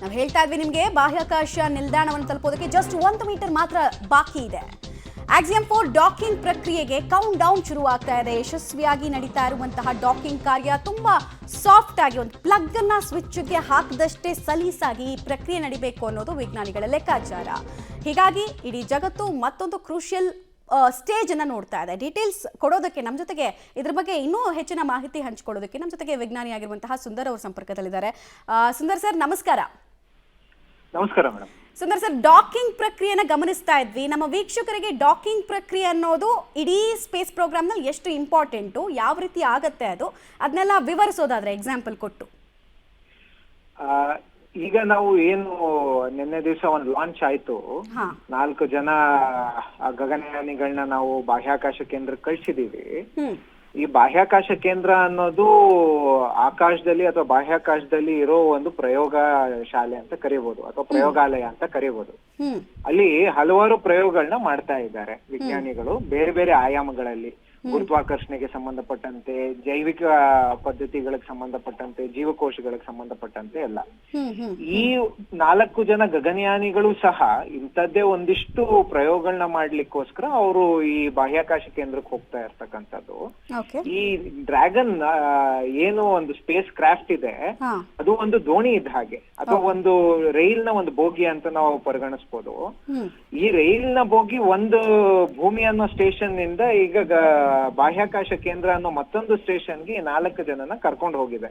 ನಾವು ಹೇಳ್ತಾ ಇದ್ವಿ ನಿಮಗೆ ಬಾಹ್ಯಾಕಾಶ ನಿಲ್ದಾಣವನ್ನು ತಲುಪೋದಕ್ಕೆ ಜಸ್ಟ್ 1 ಮೀಟರ್ ಮಾತ್ರ ಬಾಕಿ ಇದೆ. ಆಕ್ಸಿಯಂ 4 ಡಾಕಿಂಗ್ ಪ್ರಕ್ರಿಯೆಗೆ ಕೌಂಟ್ ಡೌನ್ ಶುರುವಾಗ್ತಾ ಇದೆ. ಯಶಸ್ವಿಯಾಗಿ ನಡೀತಾ ಇರುವಂತಹ ಡಾಕಿಂಗ್ ಕಾರ್ಯ ತುಂಬಾ ಸಾಫ್ಟ್ ಆಗಿ ಒಂದು ಪ್ಲಗ್ ಅನ್ನ ಸ್ವಿಚ್ಗೆ ಹಾಕಿದಷ್ಟೇ ಸಲೀಸಾಗಿ ಈ ಪ್ರಕ್ರಿಯೆ ನಡಿಬೇಕು ಅನ್ನೋದು ವಿಜ್ಞಾನಿಗಳ ಲೆಕ್ಕಾಚಾರ. ಹೀಗಾಗಿ ಇಡೀ ಜಗತ್ತು ಮತ್ತೊಂದು ಕ್ರೂಷಿಯಲ್ ಸ್ಟೇಜ್ ಅನ್ನ ನೋಡ್ತಾ ಇದೆ. ಡೀಟೇಲ್ಸ್ ಕೊಡೋದಕ್ಕೆ ನಮ್ಮ ಜೊತೆಗೆ ಇದ್ರ ಬಗ್ಗೆ ಇನ್ನೂ ಹೆಚ್ಚಿನ ಮಾಹಿತಿ ಹಂಚಿಕೊಳ್ಳೋದಕ್ಕೆ ನಮ್ಮ ಜೊತೆಗೆ ವಿಜ್ಞಾನಿಯಾಗಿರುವಂತಹ ಸುಂದರ್ ಅವರು ಸಂಪರ್ಕದಲ್ಲಿದ್ದಾರೆ. ಸುಂದರ್ ಸರ್ ನಮಸ್ಕಾರ. ನಮಸ್ಕಾರ ಮೇಡಮ್. ಸುಂದರ್ ಸರ್, ಡಾಕಿಂಗ್ ಪ್ರಕ್ರಿಯೆನ ಗಮನಿಸ್ತಾ ಇದ್ವಿ. ನಮ್ಮ ವೀಕ್ಷಕರಿಗೆ ಡಾಕಿಂಗ್ ಪ್ರಕ್ರಿಯೆ ಅನ್ನೋದು ಇಡೀ ಸ್ಪೇಸ್ ಪ್ರೋಗ್ರಾಮ್ನಲ್ಲಿ ಎಷ್ಟು ಇಂಪಾರ್ಟೆಂಟು, ಯಾವ ರೀತಿ ಆಗತ್ತೆ ಅದನ್ನೆಲ್ಲ ವಿವರಿಸೋದಾದ್ರೆ ಎಕ್ಸಾಂಪಲ್ ಕೊಟ್ಟು. ಈಗ ನಾವು ಏನು ನಿನ್ನೆ ದಿವಸ ಒಂದು ಲಾಂಚ್ ಆಯ್ತು, 4 ಜನ ಗಗನಯಾನಿಗಳನ್ನ ನಾವು ಬಾಹ್ಯಾಕಾಶ ಕೇಂದ್ರಕ್ಕೆ ಕಳಿಸಿದೀವಿ. ಈ ಬಾಹ್ಯಾಕಾಶ ಕೇಂದ್ರ ಅನ್ನೋದು ಆಕಾಶದಲ್ಲಿ ಅಥವಾ ಬಾಹ್ಯಾಕಾಶದಲ್ಲಿ ಇರೋ ಒಂದು ಪ್ರಯೋಗ ಶಾಲೆ ಅಂತ ಕರಿಬಹುದು ಅಥವಾ ಪ್ರಯೋಗಾಲಯ ಅಂತ ಕರಿಬಹುದು. ಅಲ್ಲಿ ಹಲವಾರು ಪ್ರಯೋಗಗಳನ್ನ ಮಾಡ್ತಾ ಇದ್ದಾರೆ ವಿಜ್ಞಾನಿಗಳು, ಬೇರೆ ಬೇರೆ ಆಯಾಮಗಳಲ್ಲಿ. ಗುರುತ್ವಾಕರ್ಷಣೆಗೆ ಸಂಬಂಧಪಟ್ಟಂತೆ, ಜೈವಿಕ ಪದ್ಧತಿಗಳಿಗೆ ಸಂಬಂಧಪಟ್ಟಂತೆ, ಜೀವಕೋಶಗಳಿಗೆ ಸಂಬಂಧಪಟ್ಟಂತೆ ಎಲ್ಲ. ಈ 4 ಜನ ಗಗನಯಾನಿಗಳು ಸಹ ಇಂಥದ್ದೇ ಒಂದಿಷ್ಟು ಪ್ರಯೋಗಗಳನ್ನ ಮಾಡ್ಲಿಕ್ಕೋಸ್ಕರ ಅವರು ಈ ಬಾಹ್ಯಾಕಾಶ ಕೇಂದ್ರಕ್ಕೆ ಹೋಗ್ತಾ ಇರ್ತಕ್ಕಂಥದ್ದು. ಈ ಡ್ರ್ಯಾಗನ್ ಏನು ಒಂದು ಸ್ಪೇಸ್ ಕ್ರಾಫ್ಟ್ ಇದೆ, ಅದು ಒಂದು ದೋಣಿ ಇದ್ದ ಹಾಗೆ, ಅಥವಾ ಒಂದು ರೈಲ್ ನ ಒಂದು ಬೋಗಿ ಅಂತ ನಾವು ಪರಿಗಣಿಸ್ಬೋದು. ಈ ರೈಲ್ ನ ಬೋಗಿ ಒಂದು ಭೂಮಿ ಅನ್ನೋ ಸ್ಟೇಷನ್ ನಿಂದ ಈಗ ಬಾಹ್ಯಾಕಾಶ ಕೇಂದ್ರ ಅನ್ನೋ ಮತ್ತೊಂದು ಸ್ಟೇಷನ್ಗೆ 4 ಜನನ ಕರ್ಕೊಂಡು ಹೋಗಿದೆ.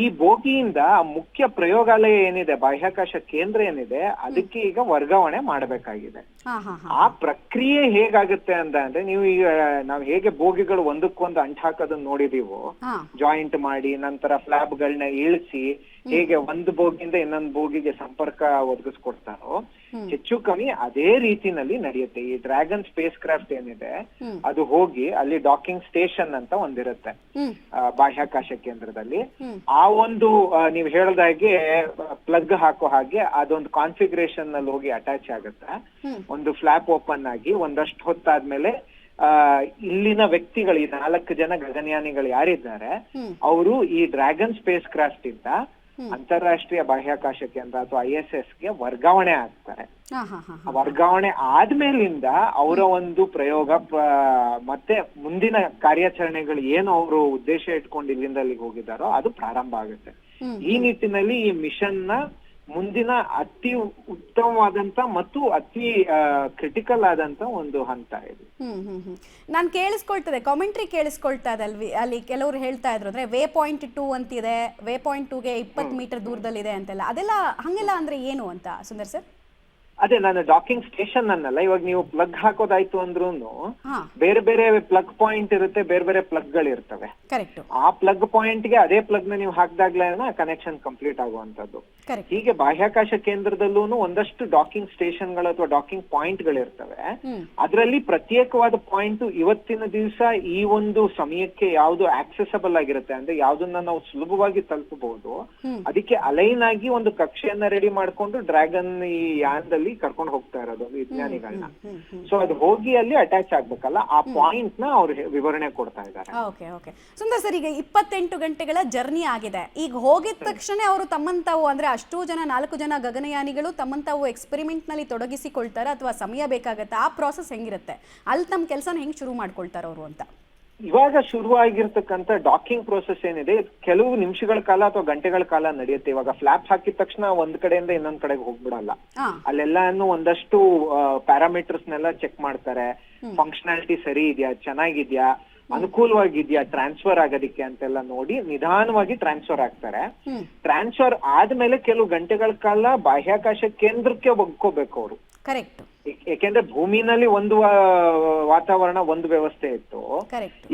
ಈ ಬೋಗಿಯಿಂದ ಮುಖ್ಯ ಪ್ರಯೋಗಾಲಯ ಏನಿದೆ, ಬಾಹ್ಯಾಕಾಶ ಕೇಂದ್ರ ಏನಿದೆ, ಅದಕ್ಕೆ ಈಗ ವರ್ಗಾವಣೆ ಮಾಡಬೇಕಾಗಿದೆ. ಆ ಪ್ರಕ್ರಿಯೆ ಹೇಗಾಗುತ್ತೆ ಅಂದ್ರೆ, ನೀವು ಈಗ ನಾವ್ ಹೇಗೆ ಬೋಗಿಗಳು ಒಂದಕ್ಕೊಂದು ಅಂಟ್ ಹಾಕೋದನ್ನ ನೋಡಿದೀವೋ, ಜಾಯಿಂಟ್ ಮಾಡಿ ನಂತರ ಫ್ಲಾಪ್ ಗಳನ್ನ ಇಳಿಸಿ ಹೇಗೆ ಒಂದು ಬೋಗಿಯಿಂದ ಇನ್ನೊಂದು ಬೋಗಿಗೆ ಸಂಪರ್ಕ ಒದಗಿಸ್ಕೊಡ್ತಾರೋ, ಹೆಚ್ಚು ಕಮ್ಮಿ ಅದೇ ರೀತಿನಲ್ಲಿ ನಡೆಯುತ್ತೆ. ಈ ಡ್ರ್ಯಾಗನ್ ಸ್ಪೇಸ್ ಕ್ರಾಫ್ಟ್ ಏನಿದೆ, ಅದು ಹೋಗಿ ಅಲ್ಲಿ ಡಾಕಿಂಗ್ ಸ್ಟೇಷನ್ ಅಂತ ಒಂದಿರುತ್ತೆ ಬಾಹ್ಯಾಕಾಶ ಕೇಂದ್ರದಲ್ಲಿ. ಆ ಒಂದು ನೀವು ಹೇಳ್ದಾಗೆ ಪ್ಲಗ್ ಹಾಕೋ ಹಾಗೆ ಅದೊಂದು ಕಾನ್ಫಿಗರೇಷನ್ ನಲ್ಲಿ ಹೋಗಿ ಅಟ್ಯಾಚ್ ಆಗುತ್ತೆ. ಒಂದು ಫ್ಲಾಪ್ ಓಪನ್ ಆಗಿ ಒಂದಷ್ಟು ಹೊತ್ತಾದ್ಮೇಲೆ ಇಲ್ಲಿನ ವ್ಯಕ್ತಿಗಳು, ಈ 4 ಜನ ಗಗನಯಾನಿಗಳು ಯಾರಿದ್ದಾರೆ, ಅವರು ಈ ಡ್ರ್ಯಾಗನ್ ಸ್ಪೇಸ್ ಕ್ರಾಫ್ಟ್ ಇಂದ ಅಂತಾರಾಷ್ಟ್ರೀಯ ಬಾಹ್ಯಾಕಾಶ ಕೇಂದ್ರ ಅಥವಾ ISS ಗೆ ವರ್ಗಾವಣೆ ಆಗ್ತಾರೆ. ವರ್ಗಾವಣೆ ಆದ್ಮೇಲಿಂದ ಅವರ ಒಂದು ಪ್ರಯೋಗ ಮತ್ತೆ ಮುಂದಿನ ಕಾರ್ಯಾಚರಣೆಗಳು ಏನು ಅವರು ಉದ್ದೇಶ ಇಟ್ಕೊಂಡು ಇಲ್ಲಿಂದ ಅಲ್ಲಿಗೆ ಹೋಗಿದ್ದಾರೋ ಅದು ಪ್ರಾರಂಭ ಆಗುತ್ತೆ. ಈ ನಿಟ್ಟಿನಲ್ಲಿ ಈ ಮಿಷನ್ ನ ಮುಂದಿನ ಅತಿ ಉತ್ತಮವಾದಂತ ಮತ್ತು ಅತಿ ಕ್ರಿಟಿಕಲ್ ಆದಂತ ಒಂದು ಹಂತ ಇದು. ನಾನು ಕೇಳಿಸ್ಕೊಳ್ತದೆ, ಕಾಮೆಂಟ್ರಿ ಕೇಳಿಸ್ಕೊಳ್ತಾ ಇದೆ ಅಲ್ಲಿ ಕೆಲವರು ಹೇಳ್ತಾ ಇದ್ರು ಅಂದ್ರೆ ವೇ ಪಾಯಿಂಟ್ 2 ಅಂತಿದೆ, ವೇ ಪಾಯಿಂಟ್ 2ಗೆ 20 ಮೀಟರ್ ದೂರದಲ್ಲಿದೆ ಅಂತೆಲ್ಲ. ಅದೆಲ್ಲ ಹಂಗೆಲ್ಲ ಅಂದ್ರೆ ಏನು ಅಂತ ಸುಂದರ್ ಸರ್? ಅದೇ ನಾನು ಡಾಕಿಂಗ್ ಸ್ಟೇಷನ್ ಅನ್ನಲ್ಲ, ಇವಾಗ ನೀವು ಪ್ಲಗ್ ಹಾಕೋದಾಯ್ತು ಅಂದ್ರೂನು ಬೇರೆ ಬೇರೆ ಪ್ಲಗ್ ಪಾಯಿಂಟ್ ಇರುತ್ತೆ, ಬೇರೆ ಬೇರೆ ಪ್ಲಗ್ ಗಳು ಇರ್ತವೆ. ಆ ಪ್ಲಗ್ ಪಾಯಿಂಟ್ ಗೆ ಅದೇ ಪ್ಲಗ್ ನ ನೀವು ಹಾಕಿದಾಗ್ಲೇ ಕನೆಕ್ಷನ್ ಕಂಪ್ಲೀಟ್ ಆಗುವಂತದ್ದು. ಹೀಗೆ ಬಾಹ್ಯಾಕಾಶ ಕೇಂದ್ರದಲ್ಲೂ ಒಂದಷ್ಟು ಡಾಕಿಂಗ್ ಸ್ಟೇಷನ್ ಗಳು ಅಥವಾ ಡಾಕಿಂಗ್ ಪಾಯಿಂಟ್ ಗಳು ಇರ್ತವೆ. ಅದರಲ್ಲಿ ಪ್ರತ್ಯೇಕವಾದ ಪಾಯಿಂಟ್ ಇವತ್ತಿನ ದಿವಸ ಈ ಒಂದು ಸಮಯಕ್ಕೆ ಯಾವ್ದು ಆಕ್ಸೆಸಬಲ್ ಆಗಿರುತ್ತೆ ಅಂದ್ರೆ ಯಾವ್ದನ್ನ ನಾವು ಸುಲಭವಾಗಿ ತಲುಪಬಹುದು, ಅದಕ್ಕೆ ಅಲೈನ್ ಆಗಿ ಒಂದು ಕಕ್ಷೆಯನ್ನ ರೆಡಿ ಮಾಡ್ಕೊಂಡು ಡ್ರ್ಯಾಗನ್ ಈ ಯಾನದಲ್ಲಿ ಕರ್ಕೊಂಡು ಹೋಗ್ತಾ ಇರೋದು ವಿಜ್ಞಾನಿಗಳನ್ನ. ಸೊ ಅದು ಹೋಗಿ ಅಲ್ಲಿ ಅಟ್ಯಾಚ್ ಆಗ್ಬೇಕಲ್ಲ, ಆ ಪಾಯಿಂಟ್ ನ ಅವ್ರು ವಿವರಣೆ ಕೊಡ್ತಾ ಇದ್ದಾರೆ. ಸುಂದರ್ ಸರ್, ಈಗ 28 ಗಂಟೆಗಳ ಜರ್ನಿ ಆಗಿದೆ. ಈಗ ಹೋಗಿದ ತಕ್ಷಣ ಅವರು ತಮ್ಮಂತಾವು ಅಂದ್ರೆ ಅಷ್ಟು ಜನ 4 ಜನ ಗಗನಯಾನಿಗಳು ತಮ್ಮಂತಾವು ಎಕ್ಸ್ಪೆರಿಮೆಂಟ್ ನಲ್ಲಿ ತೊಡಗಿಸಿಕೊಳ್ತಾರ ಅಥವಾ ಸಮಯ ಬೇಕಾಗತ್ತೆ? ಆ ಪ್ರಾಸೆಸ್ ಹೆಂಗಿರುತ್ತೆ ಅಲ್ಲಿ, ತಮ್ಮ ಕೆಲಸನ ಹೆಂಗ್ ಶುರು ಮಾಡ್ಕೊಳ್ತಾರ ಅವರು ಅಂತ? ಇವಾಗ ಶುರುವಾಗಿರ್ತಕ್ಕಂಥ ಡಾಕಿಂಗ್ ಪ್ರೋಸೆಸ್ ಏನಿದೆ, ಕೆಲವು ನಿಮಿಷಗಳ ಕಾಲ ಅಥವಾ ಗಂಟೆಗಳ ಕಾಲ ನಡೆಯುತ್ತೆ. ಇವಾಗ ಫ್ಲಾಪ್ ಹಾಕಿದ ತಕ್ಷಣ ಒಂದ್ ಕಡೆಯಿಂದ ಇನ್ನೊಂದ್ ಕಡೆಗೆ ಹೋಗ್ಬಿಡಲ್ಲ. ಅಲ್ಲೆಲ್ಲಾನು ಒಂದಷ್ಟು ಪ್ಯಾರಾಮೀಟರ್ಸ್ ನೆಲ್ಲ ಚೆಕ್ ಮಾಡ್ತಾರೆ. ಫಂಕ್ಷನಾಲಿಟಿ ಸರಿ ಇದೆಯಾ, ಚೆನ್ನಾಗಿದ್ಯಾ, ಅನುಕೂಲವಾಗಿದ್ಯಾ ಟ್ರಾನ್ಸ್ಫರ್ ಆಗೋದಿಕ್ಕೆ ಅಂತೆಲ್ಲ ನೋಡಿ ನಿಧಾನವಾಗಿ ಟ್ರಾನ್ಸ್ಫರ್ ಆಗ್ತಾರೆ. ಟ್ರಾನ್ಸ್ಫರ್ ಆದ್ಮೇಲೆ ಕೆಲವು ಗಂಟೆಗಳ ಕಾಲ ಬಾಹ್ಯಾಕಾಶ ಕೇಂದ್ರಕ್ಕೆ ಒಗ್ಕೋಬೇಕು ಅವರು. ಕರೆಕ್ಟ್. ಯಾಕೆಂದ್ರೆ ಭೂಮಿನಲ್ಲಿ ಒಂದು ವಾತಾವರಣ, ಒಂದು ವ್ಯವಸ್ಥೆ ಇತ್ತು.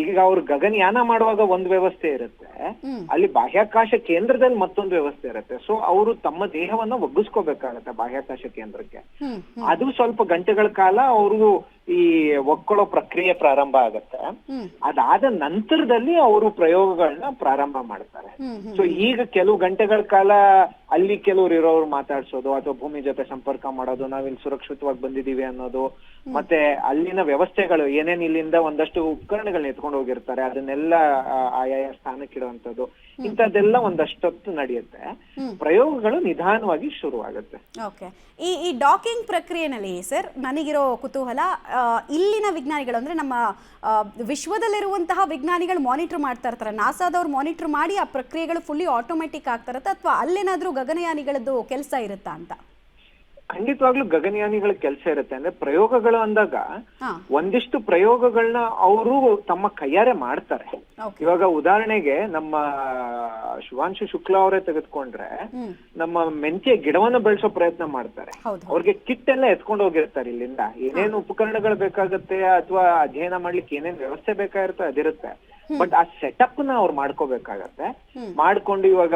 ಈಗ ಅವ್ರು ಗಗನಯಾನ ಮಾಡುವಾಗ ಒಂದು ವ್ಯವಸ್ಥೆ ಇರುತ್ತೆ, ಅಲ್ಲಿ ಬಾಹ್ಯಾಕಾಶ ಕೇಂದ್ರದಲ್ಲಿ ಮತ್ತೊಂದು ವ್ಯವಸ್ಥೆ ಇರುತ್ತೆ. ಸೊ ಅವರು ತಮ್ಮ ದೇಹವನ್ನ ಒಗ್ಗಿಸ್ಕೋಬೇಕಾಗತ್ತೆ ಬಾಹ್ಯಾಕಾಶ ಕೇಂದ್ರಕ್ಕೆ. ಅದು ಸ್ವಲ್ಪ ಗಂಟೆಗಳ ಕಾಲ ಅವರು ಈ ಒಕ್ಕೊಳ್ಳೋ ಪ್ರಕ್ರಿಯೆ ಪ್ರಾರಂಭ ಆಗತ್ತೆ. ಅದಾದ ನಂತರದಲ್ಲಿ ಅವರು ಪ್ರಯೋಗಗಳನ್ನ ಪ್ರಾರಂಭ ಮಾಡ್ತಾರೆ. ಸೊ ಈಗ ಕೆಲವು ಗಂಟೆಗಳ ಕಾಲ ಅಲ್ಲಿ ಕೆಲವ್ರು ಇರೋರು ಮಾತಾಡ್ಸೋದು ಅಥವಾ ಭೂಮಿ ಜೊತೆ ಸಂಪರ್ಕ ಮಾಡೋದು, ನಾವಿಲ್ಲಿ ಸುರಕ್ಷಿತವಾಗಿ ಬಂದಿದೀವಿ ಅನ್ನೋದು, ಮತ್ತೆ ಅಲ್ಲಿನ ವ್ಯವಸ್ಥೆಗಳು ಏನೇನ್ ಇಲ್ಲಿಂದ ಒಂದಷ್ಟು ಉಪಕರಣಗಳನ್ನ ಎತ್ಕೊಂಡು ಹೋಗಿರ್ತಾರೆ ಅದನ್ನೆಲ್ಲ ಆಯಾಯ ಸ್ಥಾನಕ್ಕಿಡುವಂಥದ್ದು, ಇಂಥದ್ದೆಲ್ಲ ಒಂದಷ್ಟೊತ್ತು ನಡೆಯುತ್ತೆ. ಪ್ರಯೋಗಗಳು ನಿಧಾನವಾಗಿ ಶುರು ಆಗುತ್ತೆ. ಓಕೆ. ಈ ಡಾಕಿಂಗ್ ಪ್ರಕ್ರಿಯೆನಲ್ಲಿ ಸರ್ ನನಗಿರೋ ಕುತೂಹಲ, ಇಲ್ಲಿನ ವಿಜ್ಞಾನಿಗಳು ಅಂದ್ರೆ ನಮ್ಮ ವಿಶ್ವದಲ್ಲಿರುವಂತಹ ವಿಜ್ಞಾನಿಗಳು ಮಾನಿಟರ್ ಮಾಡ್ತಾ ಇರ್ತಾರೆ, ನಾಸಾದವ್ರು ಮಾನಿಟರ್ ಮಾಡಿ ಆ ಪ್ರಕ್ರಿಯೆಗಳು ಫುಲ್ಲಿ ಆಟೋಮೆಟಿಕ್ ಆಗ್ತಾ ಇರುತ್ತೆ, ಅಥವಾ ಅಲ್ಲೇನಾದ್ರೂ ಗಗನಯಾನಿಗಳದ್ದು ಕೆಲಸ ಇರುತ್ತಾ ಅಂತ? ಖಂಡಿತವಾಗ್ಲೂ ಗಗನಯಾನಿಗಳ ಕೆಲಸ ಇರುತ್ತೆ. ಅಂದ್ರೆ ಪ್ರಯೋಗಗಳು ಅಂದಾಗ ಒಂದಿಷ್ಟು ಪ್ರಯೋಗಗಳನ್ನ ಅವರು ತಮ್ಮ ಕೈಯಾರೆ ಮಾಡ್ತಾರೆ. ಇವಾಗ ಉದಾಹರಣೆಗೆ ನಮ್ಮ ಶುಭಾಂಶು ಶುಕ್ಲಾ ಅವರೇ ತೆಗೆದುಕೊಂಡ್ರೆ ನಮ್ಮ ಮೆಂತ್ಯ ಗಿಡವನ್ನ ಬೆಳೆಸೋ ಪ್ರಯತ್ನ ಮಾಡ್ತಾರೆ. ಅವ್ರಿಗೆ ಕಿಟ್ ಎಲ್ಲ ಎತ್ಕೊಂಡು ಹೋಗಿರ್ತಾರೆ ಇಲ್ಲಿಂದ. ಏನೇನು ಉಪಕರಣಗಳು ಬೇಕಾಗತ್ತೆ ಅಥವಾ ಅಧ್ಯಯನ ಮಾಡ್ಲಿಕ್ಕೆ ಏನೇನ್ ವ್ಯವಸ್ಥೆ ಬೇಕಾಗಿರುತ್ತೆ ಅದಿರುತ್ತೆ. ಬಟ್ ಆ ಸೆಟಪ್ ನ ಅವ್ರು ಮಾಡ್ಕೋಬೇಕಾಗತ್ತೆ. ಮಾಡ್ಕೊಂಡು ಇವಾಗ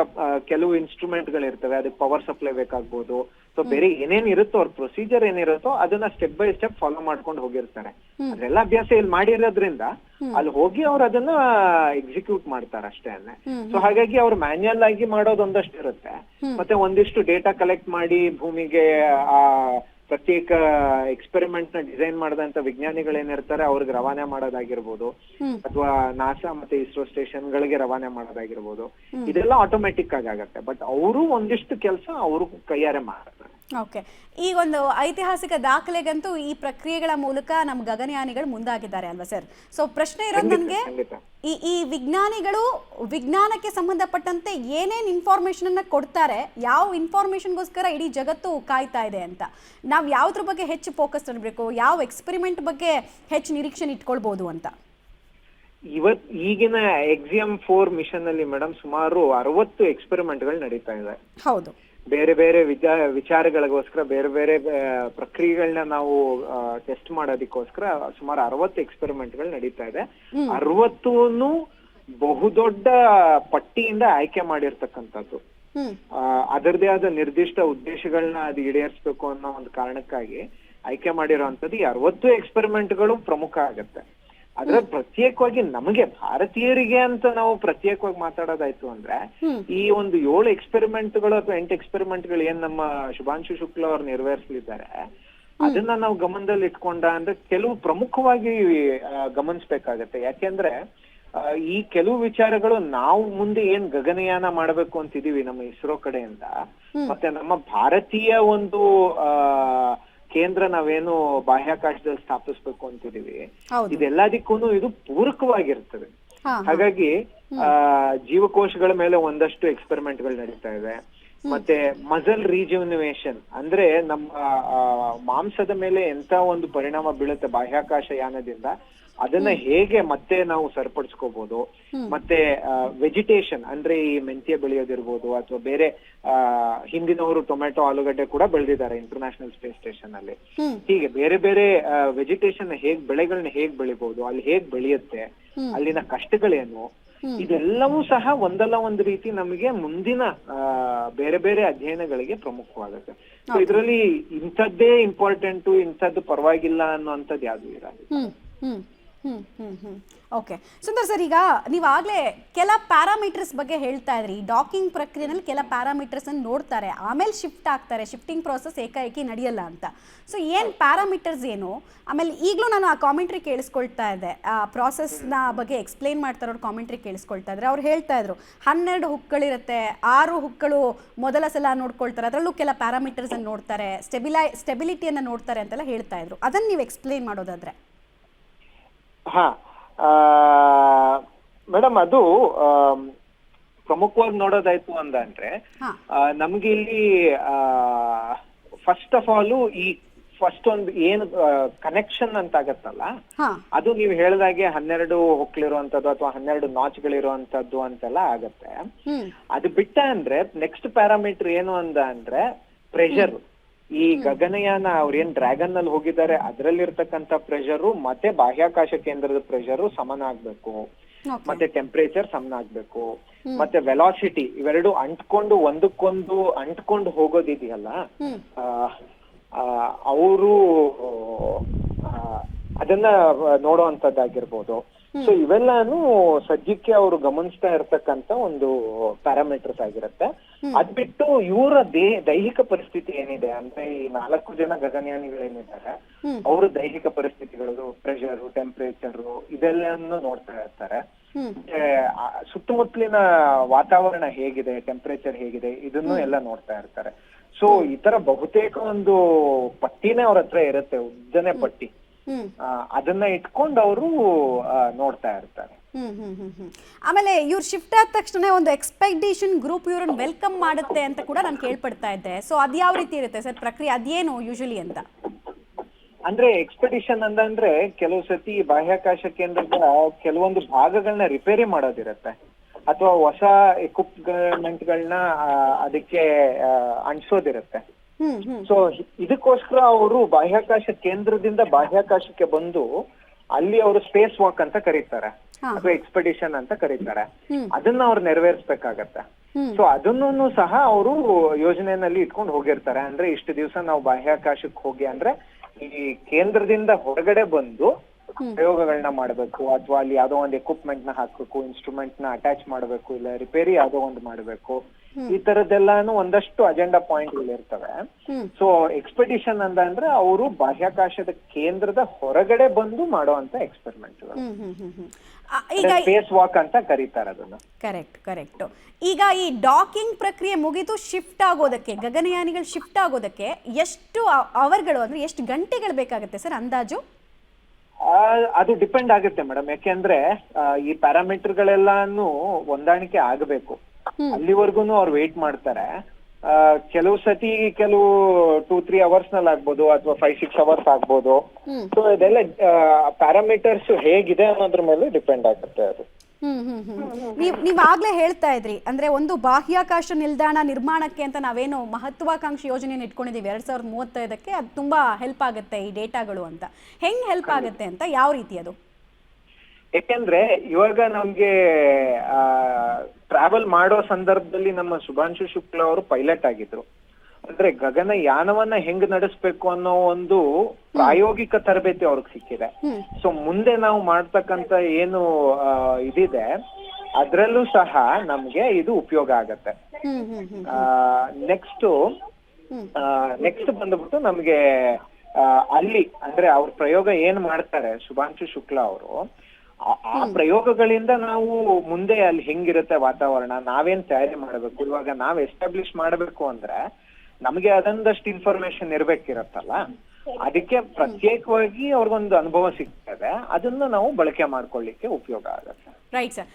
ಕೆಲವು ಇನ್ಸ್ಟ್ರೂಮೆಂಟ್ ಗಳಿರ್ತವೆ, ಅದಕ್ಕೆ ಪವರ್ ಸಪ್ಲೈ ಬೇಕಾಗ್ಬೋದು. ಸೊ ಬೇರೆ ಏನೇನ್ ಇರುತ್ತೋ ಅವ್ರ ಪ್ರೊಸೀಜರ್ ಏನಿರುತ್ತೋ ಅದನ್ನ ಸ್ಟೆಪ್ ಬೈ ಸ್ಟೆಪ್ ಫಾಲೋ ಮಾಡ್ಕೊಂಡು ಹೋಗಿರ್ತಾರೆ. ಅದೆಲ್ಲ ಅಭ್ಯಾಸ ಇಲ್ಲಿ ಮಾಡಿರೋದ್ರಿಂದ ಅಲ್ಲಿ ಹೋಗಿ ಅವ್ರು ಅದನ್ನ ಎಕ್ಸಿಕ್ಯೂಟ್ ಮಾಡ್ತಾರೆ ಅಷ್ಟೇ. ಸೊ ಹಾಗಾಗಿ ಅವ್ರು ಮ್ಯಾನ್ಯಲ್ ಆಗಿ ಮಾಡೋದೊಂದಷ್ಟು ಇರುತ್ತೆ. ಮತ್ತೆ ಒಂದಿಷ್ಟು ಡೇಟಾ ಕಲೆಕ್ಟ್ ಮಾಡಿ ಭೂಮಿಗೆ ಆ ಪ್ರತ್ಯೇಕ ಎಕ್ಸ್ಪೆರಿಮೆಂಟ್ ನ ಡಿಸೈನ್ ಮಾಡಿದಂತ ವಿಜ್ಞಾನಿಗಳೇನಿರ್ತಾರೆ ಅವ್ರಿಗೆ ರವಾನೆ ಮಾಡೋದಾಗಿರ್ಬೋದು, ಅಥವಾ ನಾಸಾ ಮತ್ತೆ ಇಸ್ರೋ ಸ್ಟೇಷನ್ ಗಳಿಗೆ ರವಾನೆ ಮಾಡೋದಾಗಿರ್ಬೋದು, ಇದೆಲ್ಲ ಆಟೋಮೆಟಿಕ್ ಆಗಿ ಆಗತ್ತೆ. ಬಟ್ ಅವರು ಒಂದಿಷ್ಟು ಕೆಲಸ ಅವರು ಕೈಯಾರೆ ಮಾಡ್ತಾರೆ. ಓಕೆ. ಈಗ ಒಂದು ಐತಿಹಾಸಿಕ ದಾಖಲೆಗಂತೂ ಈ ಪ್ರಕ್ರಿಯೆಗಳ ಮೂಲಕ ನಮ್ಮ ಗಗನಯಾನಿಗಳು ಮುಂದಾಗಿದ್ದಾರೆ ಅಲ್ವಾ ಸರ್? ಸೊ ಪ್ರಶ್ನೆ ಇರೋದು ನನಗೆ, ಈ ವಿಜ್ಞಾನಿಗಳು ವಿಜ್ಞಾನಕ್ಕೆ ಸಂಬಂಧಪಟ್ಟಂತೆ ಏನೇನ್ ಇನ್ಫಾರ್ಮೇಶನ್ ಅನ್ನ ಕೊಡ್ತಾರೆ, ಯಾವ ಇನ್ಫಾರ್ಮೇಶನ್ಗೋಸ್ಕರ ಇಡೀ ಜಗತ್ತು ಕಾಯ್ತಾ ಇದೆ ಅಂತ, ನಾವು ಯಾವ್ದ್ರ ಬಗ್ಗೆ ಹೆಚ್ಚು ಫೋಕಸ್ ಮಾಡಬೇಕು, ಯಾವ ಎಕ್ಸ್ಪೆರಿಮೆಂಟ್ ಬಗ್ಗೆ ಹೆಚ್ಚು ನಿರೀಕ್ಷೆ ಇಟ್ಕೊಳ್ಬಹುದು ಅಂತ? ಈಗಿನ ಎಕ್ಸಿಎಂ 4 ಮಿಷನ್ ಅಲ್ಲಿ ಮೇಡಮ್ ಸುಮಾರು 60 ಎಕ್ಸ್ಪೆರಿಮೆಂಟ್ಗಳು ನಡೀತಾ ಇದೆ. ಹೌದು. ಬೇರೆ ಬೇರೆ ವಿಚಾರಗಳಿಗೋಸ್ಕರ ಬೇರೆ ಬೇರೆ ಪ್ರಕ್ರಿಯೆಗಳನ್ನ ನಾವು ಟೆಸ್ಟ್ ಮಾಡೋದಕ್ಕೋಸ್ಕರ ಸುಮಾರು 60 ಎಕ್ಸ್ಪೆರಿಮೆಂಟ್ಗಳು ನಡೀತಾ ಇದೆ. 60 ಬಹುದೊಡ್ಡ ಪಟ್ಟಿಯಿಂದ ಆಯ್ಕೆ ಮಾಡಿರ್ತಕ್ಕಂಥದ್ದು. ಅದರದೇ ಆದ ನಿರ್ದಿಷ್ಟ ಉದ್ದೇಶಗಳನ್ನ ಅದು ಈಡೇರಿಸಬೇಕು ಅನ್ನೋ ಒಂದು ಕಾರಣಕ್ಕಾಗಿ ಆಯ್ಕೆ ಮಾಡಿರೋಂಥದ್ದು ಈ 60 ಎಕ್ಸ್ಪೆರಿಮೆಂಟ್ಗಳು ಪ್ರಮುಖ ಆಗತ್ತೆ. ಅದ್ರ ಪ್ರತ್ಯೇಕವಾಗಿ ನಮಗೆ ಭಾರತೀಯರಿಗೆ ಅಂತ ನಾವು ಪ್ರತ್ಯೇಕವಾಗಿ ಮಾತಾಡೋದಾಯ್ತು ಅಂದ್ರೆ ಈ ಒಂದು 7 ಎಕ್ಸ್ಪೆರಿಮೆಂಟ್ಗಳು ಅಥವಾ 8 ಎಕ್ಸ್ಪೆರಿಮೆಂಟ್ಗಳು ಏನ್ ನಮ್ಮ ಶುಭಾಂಶು ಶುಕ್ಲಾ ಅವ್ರು ನೆರವೇರಿಸಲಿದ್ದಾರೆ ಅದನ್ನ ನಾವು ಗಮನದಲ್ಲಿ ಇಟ್ಕೊಂಡ ಅಂದ್ರೆ ಕೆಲವು ಪ್ರಮುಖವಾಗಿ ಗಮನಿಸ್ಬೇಕಾಗತ್ತೆ. ಯಾಕೆಂದ್ರೆ ಈ ಕೆಲವು ವಿಚಾರಗಳು ನಾವು ಮುಂದೆ ಏನ್ ಗಗನಯಾನ ಮಾಡ್ಬೇಕು ಅಂತಿದೀವಿ ನಮ್ಮ ಇಸ್ರೋ ಕಡೆಯಿಂದ, ಮತ್ತೆ ನಮ್ಮ ಭಾರತೀಯ ಒಂದು ಕೇಂದ್ರ ನಾವೇನು ಬಾಹ್ಯಾಕಾಶದಲ್ಲಿ ಸ್ಥಾಪಿಸ್ಬೇಕು ಅಂತಿದೀವಿ, ಇದೆಲ್ಲದಕ್ಕೂ ಇದು ಪೂರಕವಾಗಿರ್ತದೆ. ಹಾಗಾಗಿ ಜೀವಕೋಶಗಳ ಮೇಲೆ ಒಂದಷ್ಟು ಎಕ್ಸ್ಪೆರಿಮೆಂಟ್ಗಳು ನಡೀತಾ ಇದೆ. ಮತ್ತೆ ಮಸಲ್ ರಿಜ್ಯುವಿನೇಷನ್ ಅಂದ್ರೆ ನಮ್ಮ ಮಾಂಸದ ಮೇಲೆ ಎಂತ ಒಂದು ಪರಿಣಾಮ ಬೀಳುತ್ತೆ ಬಾಹ್ಯಾಕಾಶ ಯಾನದಿಂದ, ಅದನ್ನ ಹೇಗೆ ಮತ್ತೆ ನಾವು ಸರಿಪಡಿಸ್ಕೋಬಹುದು. ಮತ್ತೆ ವೆಜಿಟೇಷನ್ ಅಂದ್ರೆ ಈ ಮೆಂತ್ಯ ಬೆಳೆಯೋದಿರ್ಬೋದು, ಅಥವಾ ಬೇರೆ ಹಿಂದಿನವರು ಟೊಮೆಟೊ ಆಲೂಗಡ್ಡೆ ಕೂಡ ಬೆಳೆದಿದ್ದಾರೆ ಇಂಟರ್ನ್ಯಾಷನಲ್ ಸ್ಪೇಸ್ ಸ್ಟೇಷನ್ ಅಲ್ಲಿ. ಹೀಗೆ ಬೇರೆ ಬೇರೆ ವೆಜಿಟೇಷನ್ ಬೆಳೆಗಳನ್ನ ಹೇಗ್ ಬೆಳಿಬಹುದು, ಅಲ್ಲಿ ಹೇಗ್ ಬೆಳೆಯುತ್ತೆ, ಅಲ್ಲಿನ ಕಷ್ಟಗಳೇನು, ಇದೆಲ್ಲವೂ ಸಹ ಒಂದಲ್ಲ ಒಂದು ರೀತಿ ನಮಗೆ ಮುಂದಿನ ಬೇರೆ ಬೇರೆ ಅಧ್ಯಯನಗಳಿಗೆ ಪ್ರಮುಖವಾಗುತ್ತೆ. ಸೊ ಇದರಲ್ಲಿ ಇಂಥದ್ದೇ ಇಂಪಾರ್ಟೆಂಟು, ಇಂಥದ್ದು ಪರವಾಗಿಲ್ಲ ಅನ್ನೋಂಥದ್ದು ಯಾವ್ದು ಇರಲ್ಲ. ಓಕೆ ಸುಂದರ್ ಸರ್, ಈಗ ನೀವಾಗಲೇ ಕೆಲ ಪ್ಯಾರಾಮೀಟರ್ಸ್ ಬಗ್ಗೆ ಹೇಳ್ತಾ ಇದ್ರಿ. ಡಾಕಿಂಗ್ ಪ್ರಕ್ರಿಯೆನಲ್ಲಿ ಕೆಲ ಪ್ಯಾರಾಮೀಟರ್ಸ್ ಅನ್ನು ನೋಡ್ತಾರೆ, ಆಮೇಲೆ ಶಿಫ್ಟ್ ಆಗ್ತಾರೆ, ಶಿಫ್ಟಿಂಗ್ ಪ್ರೋಸೆಸ್ ಏಕಾಏಕಿ ನಡೆಯಲ್ಲ ಅಂತ. ಸೊ ಏನು ಪ್ಯಾರಾಮೀಟರ್ಸ್ ಏನು? ಆಮೇಲೆ ಈಗಲೂ ನಾನು ಆ ಕಾಮೆಂಟ್ರಿ ಕೇಳಿಸ್ಕೊಳ್ತಾ ಇದ್ದೆ, ಆ ಪ್ರಾಸೆಸ್ನ ಬಗ್ಗೆ ಎಕ್ಸ್ಪ್ಲೇನ್ ಮಾಡ್ತಾ ಇರೋರು ಕಾಮೆಂಟ್ರಿ ಕೇಳಿಸ್ಕೊಳ್ತಾ ಇದ್ರೆ ಅವ್ರು ಹೇಳ್ತಾ ಇದ್ರು 12 ಹುಕ್ಗಳಿರುತ್ತೆ, 6 ಹುಕ್ಗಳು ಮೊದಲ ಸಲ ನೋಡ್ಕೊಳ್ತಾರೆ, ಅದರಲ್ಲೂ ಕೆಲ ಪ್ಯಾರಾಮೀಟರ್ಸ್ ಅನ್ನು ನೋಡ್ತಾರೆ, ಸ್ಟೆಬಿಲಿಟಿಯನ್ನು ನೋಡ್ತಾರೆ ಅಂತೆಲ್ಲ ಹೇಳ್ತಾ ಇದ್ರು. ಅದನ್ನು ನೀವು ಎಕ್ಸ್ಪ್ಲೇನ್ ಮಾಡೋದಾದ್ರೆ? ಹಾ ಮೇಡಮ್, ಅದು ಪ್ರಮುಖವಾಗಿ ನೋಡೋದಾಯ್ತು ಅಂದ್ರೆ ನಮ್ಗೆ ಇಲ್ಲಿ ಫಸ್ಟ್ ಆಫ್ ಆಲ್ ಈ ಫಸ್ಟ್ ಒಂದು ಏನು ಕನೆಕ್ಷನ್ ಅಂತ ಆಗತ್ತಲ್ಲ, ಅದು ನೀವು ಹೇಳಿದಾಗೆ 12 ಹೊಕ್ಲಿರುವಂತದ್ದು ಅಥವಾ 12 ನಾಚ್ಗಳಿರುವಂತದ್ದು ಅಂತೆಲ್ಲ ಆಗತ್ತೆ. ಅದು ಬಿಟ್ಟ ಅಂದ್ರೆ ನೆಕ್ಸ್ಟ್ ಪ್ಯಾರಾಮೀಟರ್ ಏನು ಅಂದ್ರೆ ಪ್ರೆಷರ್. ಈ ಗಗನಯಾನ ಅವ್ರೇನ್ ಡ್ರ್ಯಾಗನ್ ನಲ್ಲಿ ಹೋಗಿದ್ದಾರೆ ಅದರಲ್ಲಿರ್ತಕ್ಕಂಥ ಪ್ರೆಷರು ಮತ್ತೆ ಬಾಹ್ಯಾಕಾಶ ಕೇಂದ್ರದ ಪ್ರೆಷರು ಸಮನ ಆಗ್ಬೇಕು, ಮತ್ತೆ ಟೆಂಪರೇಚರ್ ಸಮನ ಆಗ್ಬೇಕು, ಮತ್ತೆ ವೆಲಾಸಿಟಿ, ಇವೆರಡು ಅಂಟ್ಕೊಂಡು ಒಂದಕ್ಕೊಂದು ಅಂಟ್ಕೊಂಡು ಹೋಗೋದಿದೆಯಲ್ಲ, ಅವರು ಅದನ್ನ ನೋಡುವಂತದ್ದಾಗಿರ್ಬೋದು. ಸೊ ಇವೆಲ್ಲಾನು ಸದ್ಯಕ್ಕೆ ಅವರು ಗಮನಿಸ್ತಾ ಇರ್ತಕ್ಕಂತ ಒಂದು ಪ್ಯಾರಾಮೀಟರ್ಸ್ ಆಗಿರುತ್ತೆ. ಅದ್ ಬಿಟ್ಟು ಇವರ ದೈಹಿಕ ಪರಿಸ್ಥಿತಿ ಏನಿದೆ ಅಂದ್ರೆ ಈ 4 ಜನ ಗಗನಯಾನಿಗಳೇನಿದ್ದಾರೆ ಅವರು ದೈಹಿಕ ಪರಿಸ್ಥಿತಿಗಳು, ಪ್ರೆಷರ್, ಟೆಂಪರೇಚರ್ ಇದೆಲ್ಲವನ್ನು ನೋಡ್ತಾ ಇರ್ತಾರೆ. ಸುತ್ತಮುತ್ತಲಿನ ವಾತಾವರಣ ಹೇಗಿದೆ, ಟೆಂಪರೇಚರ್ ಹೇಗಿದೆ ಇದನ್ನು ಎಲ್ಲ ನೋಡ್ತಾ ಇರ್ತಾರೆ. ಸೊ ಈ ತರ ಬಹುತೇಕ ಒಂದು ಪಟ್ಟಿನೇ ಅವ್ರ ಹತ್ರ ಇರುತ್ತೆ, ಉದ್ದನೆ ಪಟ್ಟಿ. ಅದನ್ನ ಇಟ್ಕೊಂಡು ಅವರು ನೋಡ್ತಾ ಇರ್ತಾರೆ. ಆಮೇಲೆ ಇವ್ರು ಶಿಫ್ಟ್ ಆದ ತಕ್ಷಣ ಒಂದು ಎಕ್ಸ್ಪೆಡಿಷನ್ ಗ್ರೂಪ್ ಇವ್ರನ್ನ ವೆಲ್ಕಮ್ ಮಾಡುತ್ತೆ ಅಂತ ಕೂಡ ನಾನು ಕೇಳ್ಪಡ್ತಾ ಇದ್ದೆ. ಸೊ ಅದ್ ಯಾವ ರೀತಿ ಇರುತ್ತೆ ಸರ್ ಪ್ರಕ್ರಿಯೆ, ಅದೇನು ಯೂಶಲಿ ಅಂತ? ಅಂದ್ರೆ ಎಕ್ಸ್ಪೆಡಿಷನ್ ಅಂದ್ರೆ ಕೆಲವು ಸತಿ ಬಾಹ್ಯಾಕಾಶ ಕೇಂದ್ರದ ಕೆಲವೊಂದು ಭಾಗಗಳನ್ನ ರಿಪೇರಿ ಮಾಡೋದಿರತ್ತೆ, ಅಥವಾ ಹೊಸ ಎಕ್ವಿಪ್ಮೆಂಟ್ಗಳನ್ನ ಅದಕ್ಕೆ ಅಂಟಿಸೋದಿರತ್ತೆ. ಸೊ ಇದಕ್ಕೋಸ್ಕರ ಅವರು ಬಾಹ್ಯಾಕಾಶ ಕೇಂದ್ರದಿಂದ ಬಾಹ್ಯಾಕಾಶಕ್ಕೆ ಬಂದು ಅಲ್ಲಿ ಅವರು ಸ್ಪೇಸ್ ವಾಕ್ ಅಂತ ಕರೀತಾರೆ, ಅಥವಾ ಎಕ್ಸ್ಪೆಡಿಷನ್ ಅಂತ ಕರೀತಾರೆ. ಅದನ್ನ ಅವ್ರು ನೆರವೇರಿಸಬೇಕಾಗತ್ತೆ. ಸೊ ಅದನ್ನು ಸಹ ಅವರು ಯೋಜನೆಯಲ್ಲಿ ಇಟ್ಕೊಂಡು ಹೋಗಿರ್ತಾರೆ. ಅಂದ್ರೆ ಇಷ್ಟು ದಿವಸ ನಾವು ಬಾಹ್ಯಾಕಾಶಕ್ಕೆ ಹೋಗಿ ಅಂದ್ರೆ ಈ ಕೇಂದ್ರದಿಂದ ಹೊರಗಡೆ ಬಂದು ಪ್ರಯೋಗಗಳನ್ನ ಮಾಡಬೇಕು, ಅಥವಾ ಅಲ್ಲಿ ಯಾವ್ದೋ ಒಂದು ಎಕ್ವಿಪ್ಮೆಂಟ್ ನ ಹಾಕ್ಬೇಕು, ಇನ್ಸ್ಟ್ರೂಮೆಂಟ್ ನ ಅಟ್ಯಾಚ್ ಮಾಡಬೇಕು, ಇಲ್ಲ ರಿಪೇರಿ ಯಾವ್ದೋ ಒಂದು ಮಾಡಬೇಕು. ಈ ತರದ್ದೆಲ್ಲಾನು ಒಂದಷ್ಟು ಅಜೆಂಡಾ ಪಾಯಿಂಟ್ ಗಳು ಇರ್ತವೆ. ಸೊ ಎಕ್ಸ್ಪೆಡಿಷನ್ ಅಂದ್ರೆ ಅವರು ಬಾಹ್ಯಾಕಾಶದ ಕೇಂದ್ರದ ಹೊರಗಡೆ ಬಂದು ಮಾಡುವಂತ ಎಕ್ಸ್ಪೆರಿಮೆಂಟ್, ಸ್ಪೇಸ್ ವಾಕ್ ಅಂತ ಕರೀತಾರೆ ಅದನ್ನ. ಕರೆಕ್ಟ್. ಈಗ ಈ ಡಾಕಿಂಗ್ ಪ್ರಕ್ರಿಯೆ ಮುಗಿದು ಶಿಫ್ಟ್ ಆಗೋದಕ್ಕೆ, ಗಗನಯಾನಿಗಳು ಶಿಫ್ಟ್ ಆಗೋದಕ್ಕೆ ಎಷ್ಟು ಅವರ್ಗಳು ಅಂದ್ರೆ ಎಷ್ಟು ಗಂಟೆಗಳು ಬೇಕಾಗುತ್ತೆ ಸರ್ ಅಂದಾಜು? ಅದು ಡಿಪೆಂಡ್ ಆಗುತ್ತೆ ಮೇಡಮ್, ಯಾಕೆಂದ್ರೆ ಈ ಪ್ಯಾರಾಮೀಟರ್ ಗಳೆಲ್ಲಾನು ಹೊಂದಾಣಿಕೆ ಆಗಬೇಕು. ಅಲ್ಲಿವರೆಗೂ ಅವ್ರು ವೇಟ್ ಮಾಡ್ತಾರೆ. ಕೆಲವು ಸತಿ ಕೆಲವು 2-3 ಅವರ್ಸ್ ನಲ್ಲಿ ಆಗ್ಬೋದು, ಅಥವಾ 5-6 ಅವರ್ಸ್ ಆಗ್ಬೋದು. ಸೊ ಇದೆಲ್ಲ ಪ್ಯಾರಾಮೀಟರ್ಸ್ ಹೇಗಿದೆ ಅನ್ನೋದ್ರ ಮೇಲೆ ಡಿಪೆಂಡ್ ಆಗುತ್ತೆ ಅದು. ನೀವ್ ಆಗ್ಲೇ ಹೇಳ್ತಾ ಇದ್ರಿ ಅಂದ್ರೆ ಒಂದು ಬಾಹ್ಯಾಕಾಶ ನಿಲ್ದಾಣ ನಿರ್ಮಾಣಕ್ಕೆ ಅಂತ ನಾವೇನು ಮಹತ್ವಾಕಾಂಕ್ಷಿ ಯೋಜನೆಯನ್ನು ಇಟ್ಕೊಂಡಿದೀವಿ 2035ಕ್ಕೆ, ಅದು ತುಂಬಾ ಹೆಲ್ಪ್ ಆಗುತ್ತೆ ಈ ಡೇಟಾಗಳು ಅಂತ. ಹೆಂಗ್ ಹೆಲ್ಪ್ ಆಗುತ್ತೆ ಅಂತ, ಯಾವ ರೀತಿ ಅದು? ಯಾಕೆಂದ್ರೆ ಇವಾಗ ನಮ್ಗೆ ಟ್ರಾವೆಲ್ ಮಾಡೋ ಸಂದರ್ಭದಲ್ಲಿ ನಮ್ಮ ಶುಭಾಂಶು ಶುಕ್ಲಾ ಅವರು ಪೈಲಟ್ ಆಗಿದ್ರು. ಅಂದ್ರೆ ಗಗನಯಾನವನ್ನ ಹೆಂಗ್ ನಡೆಸ್ಬೇಕು ಅನ್ನೋ ಒಂದು ಪ್ರಾಯೋಗಿಕ ತರಬೇತಿ ಅವ್ರಿಗೆ ಸಿಕ್ಕಿದೆ. ಸೊ ಮುಂದೆ ನಾವು ಮಾಡ್ತಕ್ಕಂತ ಏನು ಇದಿದೆ ಅದ್ರಲ್ಲೂ ಸಹ ನಮ್ಗೆ ಇದು ಉಪಯೋಗ ಆಗತ್ತೆ. ನೆಕ್ಸ್ಟ್ ಬಂದ್ಬಿಟ್ಟು ನಮ್ಗೆ ಅಲ್ಲಿ ಅಂದ್ರೆ ಅವ್ರ ಪ್ರಯೋಗ ಏನ್ ಮಾಡ್ತಾರೆ ಶುಭಾಂಶು ಶುಕ್ಲಾ ಅವರು, ಆ ಪ್ರಯೋಗಗಳಿಂದ ನಾವು ಮುಂದೆ ಅಲ್ಲಿ ಹೆಂಗಿರುತ್ತೆ ವಾತಾವರಣ, ನಾವೇನ್ ತಯಾರಿ ಮಾಡ್ಬೇಕು, ಇವಾಗ ನಾವ್ ಎಸ್ಟಾಬ್ಲಿಷ್ ಮಾಡ್ಬೇಕು ಅಂದ್ರೆ ನಮ್ಗೆ ಅದೊಂದಷ್ಟು ಇನ್ಫಾರ್ಮೇಶನ್ ಇರ್ಬೇಕಿರತ್ತಲ್ಲ, ಅದಕ್ಕೆ ಪ್ರತ್ಯೇಕವಾಗಿ ಅವ್ರಿಗೊಂದು ಅನುಭವ ಸಿಗ್ತದೆ, ಅದನ್ನ ನಾವು ಬಳಕೆ ಮಾಡ್ಕೊಳ್ಳಿಕ್ಕೆ ಉಪಯೋಗ ಆಗುತ್ತೆ. Right sir.